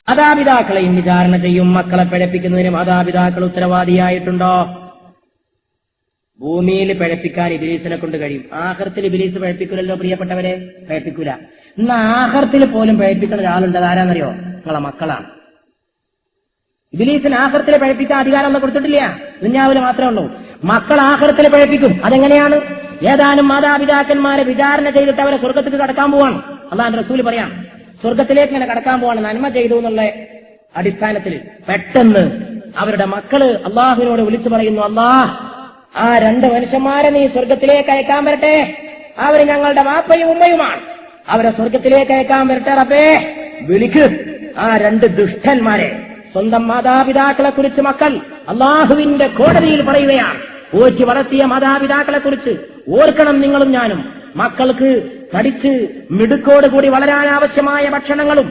മാതാപിതാക്കളെയും വിചാരണ ചെയ്യും. മക്കളെ പിഴപ്പിക്കുന്നതിന് മാതാപിതാക്കൾ ഉത്തരവാദിയായിട്ടുണ്ടോ? ഭൂമിയിൽ പിഴപ്പിക്കാൻ ഇബ്ലീസിനെ കൊണ്ട് കഴിയും. ആഖിറത്തിൽ ഇബ്ലീസ് പിഴപ്പിക്കില്ലല്ലോ പ്രിയപ്പെട്ടവരെ, പിഴപ്പിക്കൂല. ഇന്ന് ആഖിറത്തിൽ പോലും പിഴപ്പിക്കുന്ന ഒരാളുണ്ട്. ആരാന്നറിയോ? നിങ്ങളെ മക്കളാണ്. ഇബ്ലീസിന് ആഖിറത്തിൽ പിഴപ്പിക്കാൻ അധികാരമൊന്നും കൊടുത്തിട്ടില്ല, ദുനിയാവിൽ മാത്രമേ ഉള്ളൂ. മക്കൾ ആഖിറത്തിൽ പിഴപ്പിക്കും. അതെങ്ങനെയാണ്? ഏതാനും മാതാപിതാക്കന്മാരെ വിചാരണ ചെയ്തിട്ട് അവരെ സ്വർഗത്തേക്ക് കടക്കാൻ പോവാണ്. അല്ലാഹുവിന്റെ റസൂൽ പറയാം, സ്വർഗത്തിലേക്ക് ഇങ്ങനെ കടക്കാൻ പോവാണ് നന്മ ചെയ്തു എന്നുള്ള അടിസ്ഥാനത്തിൽ. പെട്ടെന്ന് അവരുടെ മക്കള് അള്ളാഹുവിനോട് വിളിച്ചു പറയുന്നു, അല്ലാഹ്, ആ 2 മനുഷ്യന്മാരെ നീ സ്വർഗത്തിലേക്ക് അയക്കാൻ വരട്ടെ. അവര് ഞങ്ങളുടെ വാപ്പയും ഉമ്മയുമാണ്. അവരെ സ്വർഗത്തിലേക്ക് അയക്കാൻ വരട്ടെ റബ്ബേ, വിളിക്ക് ആ 2 ദുഷ്ടന്മാരെ. സ്വന്തം മാതാപിതാക്കളെ കുറിച്ച് മക്കൾ അള്ളാഹുവിന്റെ കോടതിയിൽ പറയുകയാണ്. പോറ്റി വളർത്തിയ മാതാപിതാക്കളെ കുറിച്ച് ഓർക്കണം നിങ്ങളും ഞാനും. മക്കൾക്ക് പഠിച്ച് മിടുക്കോടുകൂടി വളരാൻ ആവശ്യമായ ഭക്ഷണങ്ങളും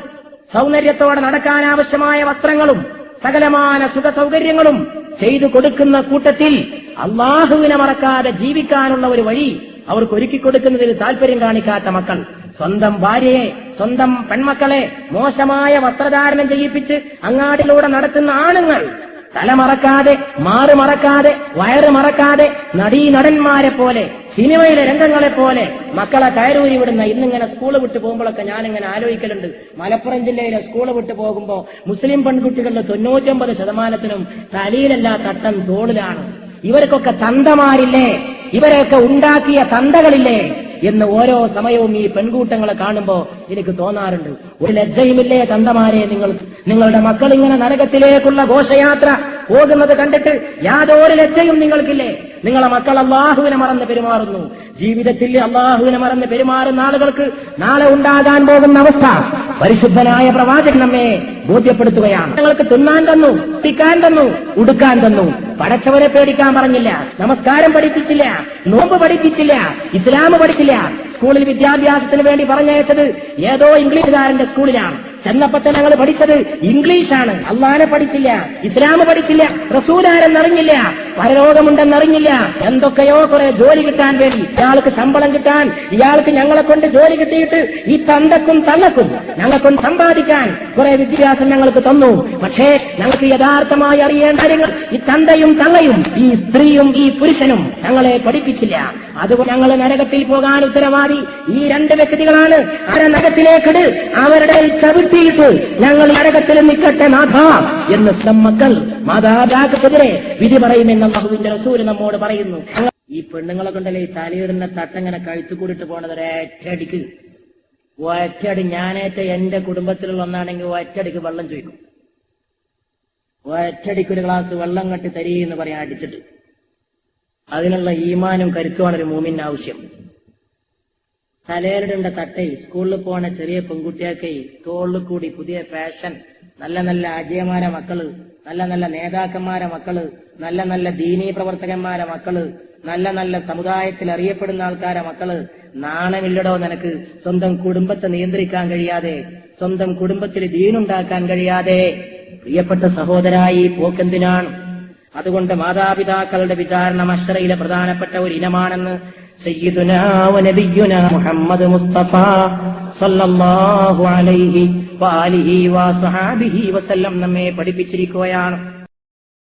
സൗന്ദര്യത്തോടെ നടക്കാൻ ആവശ്യമായ വസ്ത്രങ്ങളും സകലമാന സുഖ സൗകര്യങ്ങളും ചെയ്തു കൊടുക്കുന്ന കൂട്ടത്തിൽ അള്ളാഹുവിനെ മറക്കാതെ ജീവിക്കാനുള്ള ഒരു വഴി അവർക്ക് ഒരുക്കി കൊടുക്കുന്നതിൽ താല്പര്യം കാണിക്കാത്ത മക്കൾ, സ്വന്തം ഭാര്യയെ, സ്വന്തം പെൺമക്കളെ മോശമായ വസ്ത്രധാരണം ചെയ്യിപ്പിച്ച് അങ്ങാടിലൂടെ നടത്തുന്ന ആണുങ്ങൾ, തലമറക്കാതെ, മാറുമറക്കാതെ, വയറ് മറക്കാതെ, നടീനടന്മാരെ പോലെ, സിനിമയിലെ രംഗങ്ങളെ പോലെ മക്കളെ കയറൂരി വിടുന്ന. ഇന്നിങ്ങനെ സ്കൂള് വിട്ട് പോകുമ്പോഴൊക്കെ ഞാനിങ്ങനെ ആലോചിക്കലുണ്ട്. മലപ്പുറം ജില്ലയിലെ സ്കൂള് വിട്ട് പോകുമ്പോ മുസ്ലിം പെൺകുട്ടികളുടെ 99% തലയിലല്ല തട്ടം തോളിലാണ്. ഇവർക്കൊക്കെ തന്തമാരില്ലേ? ഇവരെയൊക്കെ ഉണ്ടാക്കിയ തന്തകളില്ലേ എന്ന് ഓരോ സമയവും ഈ പെൺകൂട്ടങ്ങളെ കാണുമ്പോ എനിക്ക് തോന്നാറുണ്ട്. ഒരു ലജ്ജയുമില്ലേ തന്തമാരെ നിങ്ങൾക്ക്? നിങ്ങളുടെ മക്കൾ ഇങ്ങനെ നരകത്തിലേക്കുള്ള ഘോഷയാത്ര പോകുന്നത് കണ്ടിട്ട് യാതൊരു ലജ്ജയും നിങ്ങൾക്കില്ലേ? നിങ്ങളെ മക്കൾ അള്ളാഹുവിനെ മറന്ന് പെരുമാറുന്നു. ജീവിതത്തിൽ അള്ളാഹുവിനെ മറന്ന് പെരുമാറുന്ന ആളുകൾക്ക് നാളെ ഉണ്ടാകാൻ പോകുന്ന അവസ്ഥ പരിശുദ്ധനായ പ്രവാചകൻ നമ്മെ ബോധ്യപ്പെടുത്തുകയാണ്. ഞങ്ങൾക്ക് തിന്നാൻ തന്നു, കുടിക്കാൻ തന്നു, ഉടുക്കാൻ തന്നു. പടച്ചവനെ പേടിക്കാൻ പറഞ്ഞില്ല, നമസ്കാരം പഠിപ്പിച്ചില്ല, നോമ്പ് പഠിപ്പിച്ചില്ല, ഇസ്ലാം പഠിച്ചില്ല. സ്കൂളിൽ വിദ്യാഭ്യാസത്തിന് വേണ്ടി പറഞ്ഞയച്ചത് ഏതോ ഇംഗ്ലീഷുകാരന്റെ സ്കൂളിലാണ്. ചെന്നപ്പോ ഞങ്ങൾ പഠിച്ചത് ഇംഗ്ലീഷാണ്. അള്ളാനെ പഠിച്ചില്ല, ഇസ്ലാം പഠിച്ചില്ല, റസൂലാരെന്നറിഞ്ഞില്ല, പരലോകമുണ്ടെന്നറിഞ്ഞില്ല. എന്തൊക്കെയോ കുറെ ജോലി കിട്ടാൻ വേണ്ടി, ഇയാൾക്ക് ശമ്പളം കിട്ടാൻ, ഇയാൾക്ക് ഞങ്ങളെ കൊണ്ട് ജോലി കിട്ടിയിട്ട് ഈ തന്തക്കും തള്ളക്കും ഞങ്ങളെ കൊണ്ട് സമ്പാദിക്കാൻ കുറെ വിദ്യാഭ്യാസം ഞങ്ങൾക്ക് തന്നു. പക്ഷേ ഞങ്ങൾക്ക് യഥാർത്ഥമായി അറിയേണ്ട കാര്യങ്ങൾ ഈ തന്തയും തള്ളയും ഈ സ്ത്രീയും ഈ പുരുഷനും ഞങ്ങളെ പഠിപ്പിച്ചില്ല. അതുകൊണ്ട് ഞങ്ങൾ നരകത്തിൽ പോകാൻ ഉത്തരവാദി ഈ 2 വ്യക്തികളാണ്. അവരെ നരകത്തിലേക്കിട്, അവരുടെ ചവിട്ടിയിട്ട് ഞങ്ങൾ നരകത്തിൽ നിൽക്കട്ടെ നാഥ എന്ന് മക്കൾ മാതാപിതാക്കൾക്കെതിരെ വിധി പറയുമെന്ന് അല്ലാഹുവിന്റെ റസൂൽ നമ്മോട് പറയുന്നു. ഈ പെണ്ണുങ്ങളെ കൊണ്ടല്ലേ ഈ തലയിടുന്ന തട്ടങ്ങനെ കഴുത്തു കൂടിയിട്ട് പോണത് ഒറ്റയടിക്ക്. ഒറ്റയടി ഞാനേറ്റ എന്റെ കുടുംബത്തിലുള്ള ഒന്നാണെങ്കിൽ ഒറ്റയടിക്ക് വെള്ളം ചോദിക്കും. ഒറ്റയടിക്ക് ഒരു ഗ്ലാസ് വെള്ളം കെട്ടി തരീന്ന് പറയാൻ അടിച്ചിട്ട്. അതിനുള്ള ഈമാനും കരുത്തുമാണ് ഒരു മൂമിന് ആവശ്യം. തലയിലിടേണ്ട തട്ടേ, സ്കൂളിൽ പോണ ചെറിയ പെൺകുട്ടിയൊക്കെ തോളിൽ കൂടി പുതിയ ഫാഷൻ, നല്ല നല്ല അജയമാരെ മക്കള്, നല്ല നല്ല നേതാക്കന്മാരെ മക്കള്, നല്ല നല്ല ദീനീ പ്രവർത്തകന്മാരെ മക്കള്, നല്ല നല്ല സമുദായത്തിൽ അറിയപ്പെടുന്ന ആൾക്കാരെ മക്കള്. നാണമില്ലടോ നിനക്ക്? സ്വന്തം കുടുംബത്തെ നിയന്ത്രിക്കാൻ കഴിയാതെ, സ്വന്തം കുടുംബത്തിൽ ദീനുണ്ടാക്കാൻ കഴിയാതെ പ്രിയപ്പെട്ട സഹോദരായി പോക്കെന്തിനാണ്? അതുകൊണ്ട് മാതാപിതാക്കളുടെ വിചാരണ മഹ്ശറയിലെ പ്രധാനപ്പെട്ട ഒരു ഇനമാണെന്ന് സയ്യിദുനാ വ നബിയുനാ മുഹമ്മദ് മുസ്തഫ സല്ലല്ലാഹു അലൈഹി വആലിഹി വസഹബിഹി വസല്ലം നമ്മെ പഠിപ്പിച്ചിരിക്കുകയാണ്.